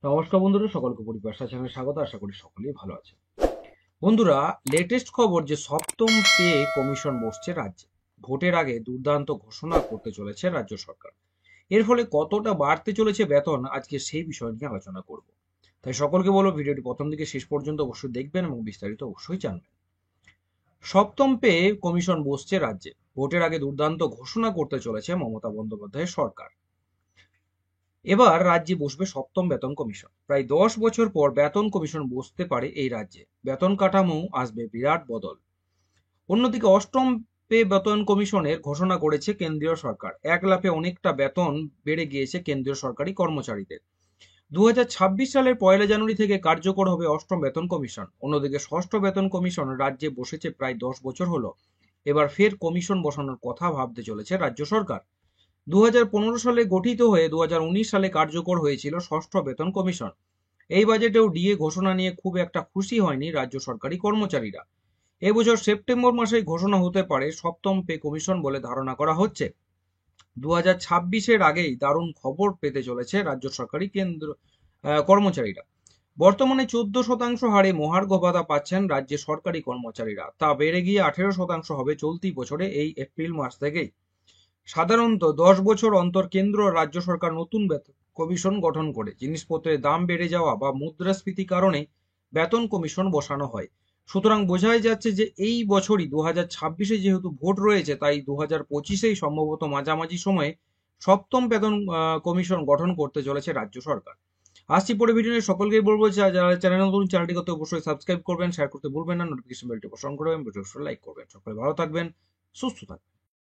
নমস্কার বন্ধুরা, সকলকে পরিবার চ্যানেলে স্বাগত। আশা করি সকলেই ভালো আছে। বন্ধুরা, লেটেস্ট খবর যে সপ্তম পে কমিশন বসছে রাজ্যে। ভোটের আগে দুর্দান্ত ঘোষণা করতে চলেছে রাজ্য সরকার। এর ফলে কতটা বাড়তে চলেছে বেতন, আজকে সেই বিষয় নিয়ে আলোচনা করব। তাই সকলকে বলবো, ভিডিওটি প্রথম থেকে শেষ পর্যন্ত অবশ্যই দেখবেন এবং বিস্তারিত অবশ্যই জানবেন। সপ্তম পে কমিশন বসছে রাজ্যে। ভোটের আগে দুর্দান্ত ঘোষণা করতে চলেছে মমতা বন্দ্যোপাধ্যায়ের সরকার। এবার রাজ্যে বসবে সপ্তম বেতন কমিশন। প্রায় 10 বছর পর বেতন কমিশন বসতে পারে এই রাজ্যে। বেতন কাঠামো আসবে বিরাট বদল। অন্যদিকে অষ্টম পে বেতন কমিশনের ঘোষণা করেছে কেন্দ্রীয় সরকার। এক লাফে অনেকটা বেতন বেড়ে গিয়েছে কেন্দ্রীয় সরকারি কর্মচারীদের। 2026 সালের 1 জানুয়ারি থেকে কার্যকর হবে অষ্টম বেতন কমিশন। অন্যদিকে ষষ্ঠ বেতন কমিশন রাজ্যে বসেছে প্রায় 10 বছর হলো। এবার ফের কমিশন বসানোর কথা ভাবতে চলেছে রাজ্য সরকার। 2015 সালে গঠিত হয়ে 2019 সালে কার্যকর হয়েছিল ষষ্ঠ বেতন কমিশন। এই বাজেটেও ডিএ ঘোষণা নিয়ে খুব একটা খুশি হয়নি রাজ্য সরকারি কর্মচারীরা। এবছর সেপ্টেম্বর মাসে ঘোষণা হতে পারে সপ্তম পে কমিশন বলে ধারণা করা হচ্ছে। 2026-এর আগেই দারুণ খবর পেতে চলেছে রাজ্য সরকারি কর্মচারীরা। বর্তমানে 14% হারে মহার্ঘ ভাতা পাচ্ছেন রাজ্যের সরকারি কর্মচারীরা। তা বেড়ে গিয়ে 18% হবে চলতি বছরে এই এপ্রিল মাস থেকেই। সাধারণত 10 বছর অন্তর কেন্দ্র ও রাজ্য সরকার নতুন বেতন কমিশন গঠন করে। জিনিসপত্রের দাম বেড়ে যাওয়া বা মুদ্রাস্ফীতির কারণে বেতন কমিশন বসানো হয়। সুতরাং বোঝাই যাচ্ছে যে এই বছরই 2026-এ যেহেতু ভোট রয়েছে, তাই 2025-এই সম্ভবত মাঝামাঝি সময়ে সপ্তম বেতন কমিশন গঠন করতে চলেছে রাজ্য সরকার। আসছি পরে ভিডিও নিয়ে। সকলকেই বলবো যারা চ্যানেল নতুন, চ্যানেলটি করতে অবশ্যই সাবস্ক্রাইব করবেন, শেয়ার করতে ভুলবেন না, নোটিফিকেশন বেলটি অপসারণ করবেন, ভিডিও লাইক করবেন। সকলে ভালো থাকবেন, সুস্থ থাকবেন।